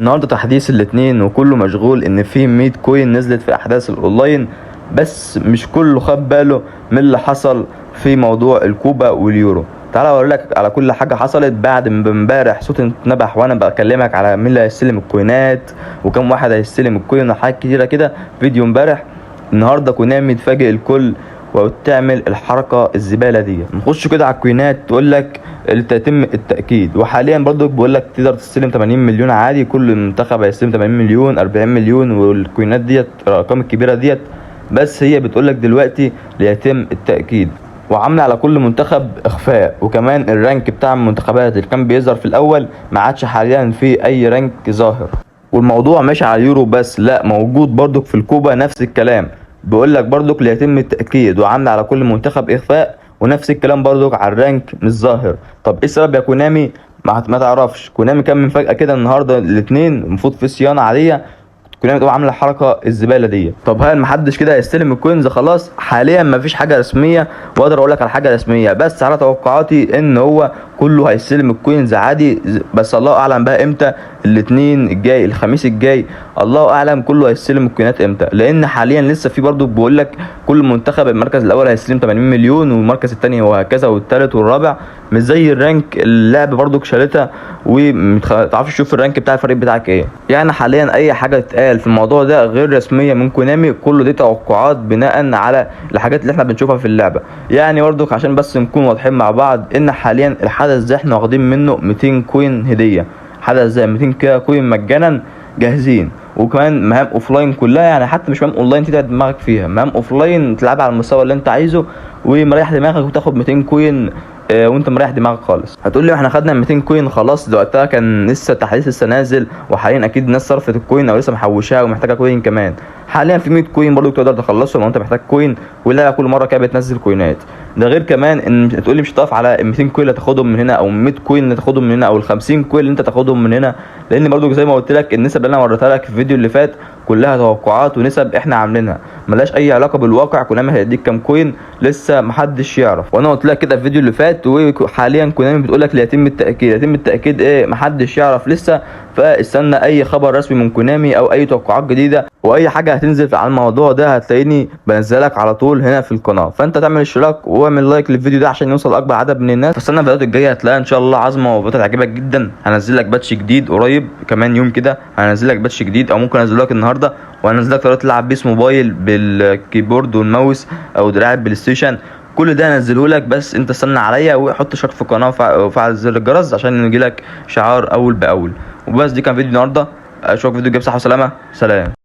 النهارده تحديث الاثنين وكله مشغول ان في 100 كوين نزلت في احداث الاونلاين، بس مش كله خد باله من اللي حصل في موضوع الكوبا واليورو. تعالى اقول لك على كل حاجه حصلت بعد ما امبارح صوتي اتنبح وانا بكلمك على مين اللي هيستلم الكوينات وكم واحد هيستلم الكوين وحاجات كتيره كده. فيديو امبارح. النهارده كونامي تفاجئ الكل وتعمل الحركه الزباله دي، نخش كده على الكوينات تقول لك يتم التاكيد. وحاليا برضو بيقول لك تقدر تستلم 80 مليون عادي، كل منتخب هيستلم 80 مليون 40 مليون، والكوينات ديت الارقام الكبيره ديت. بس هي بتقول لك دلوقتي ليتم التاكيد، وعامله على كل منتخب اخفاء. وكمان الرانك بتاع المنتخبات اللي كان بيظهر في الاول ما عادش حاليا في اي رانك ظاهر. والموضوع مش على اليورو بس، لا موجود برضك في الكوبا نفس الكلام، بيقول لك برضك ليتم التاكيد وعامله على كل منتخب اخفاء، ونفس الكلام برضك على الرانك مش ظاهر. طب ايه السبب يا كونامي؟ ما تعرفش. كونامي كان من فجأة كده النهارده الاثنين المفروض في صيانه عاديه، كونامي تقوم عامله الحركه الزباله دي. طب هل محدش كده هيستلم الكوينز خلاص؟ حاليا مفيش حاجه رسميه واقدر اقول لك على حاجه رسميه، بس على توقعاتي ان هو كله هيستلم الكوينز عادي. بس الله اعلم بقى امتى، الاثنين الجاي الخميس الجاي الله اعلم كله هيستلم الكوينات امتى، لان حاليا لسه في برضو بيقول لك كل منتخب المركز الاول هيستلم 80 مليون والمركز الثاني وهكذا والثالث والرابع، مش زي الرانك اللعبه برضو شالتها ومتعرفش تشوف الرانك بتاع الفريق بتاعك ايه. يعني حاليا اي حاجه تتقال في الموضوع ده غير رسميه من كونامي، كله دي توقعات بناء على الحاجات اللي احنا بنشوفها في اللعبه. يعني برضو عشان بس نكون واضحين مع بعض، ان حاليا الحدث ده احنا واخدين منه 200 كوين هديه، حدث زي 200 كده كوين مجانا جاهزين. وكمان مهام اوفلاين كلها، يعني حتى مش مهام اونلاين تتعب دماغك فيها، مهام اوفلاين تلعبها على المستوى اللي انت عايزه ومريح دماغك وتاخد 200 كوين وانت مريح دماغك خالص. هتقول لي احنا خدنا 200 كوين خلاص، ده وقتها كان لسه التحديث لسه نازل، وحاليا اكيد الناس صرفت الكوين او لسه محوشاها ومحتاجه كوين كمان. حاليا في 100 كوين برضو تقدر تخلصهم لو انت محتاج كوين، واللعبه كل مره كده بتنزل كوينات. ده غير كمان ان تقول لي مش هتقف على 200 كوين اللي تاخدهم من هنا او 100 كوين اللي تاخدهم من هنا او ال 50 كوين اللي انت تاخدهم من هنا، لان برضو زي ما قلت لك النسب اللي انا وريتها لك في الفيديو اللي فات كلها توقعات ونسب احنا عاملينها، ملهاش اي علاقه بالواقع. كونامي هيديك كام كوين لسه محدش يعرف، وانا قلت لك كده في الفيديو اللي فات. وحاليا كونامي بتقول لك ليتم التاكيد، يتم التاكيد ايه محدش يعرف لسه. فاستنى اي خبر رسمي من كونامي او اي توقعات جديده واي حاجه هتنزل على الموضوع ده هتلاقيني بنزلك على طول هنا في القناه. فانت تعمل اشتراك واعمل لايك للفيديو ده عشان يوصل اكبر عدد من الناس. فاستنى الفيديوهات الجايه هتلاقيها ان شاء الله عظمه وفيديوهات تعجبك جدا. هنزل لك باتش جديد قريب كمان يوم كده، هنزل لك باتش جديد او ممكن انزل لك النهارده، وهنزل لك طريقه تلعب بيس موبايل بالكيبورد والماوس او دراع البلاي ستيشن. كل ده هنزله لك، بس انت استنى عليا وحط اشتراك في القناه وفعل زر الجرس عشان يجي لك شعار اول باول. وبس دي كان فيديو النهارده، اشوفك فيديو جاي بصحه وسلامه. سلام.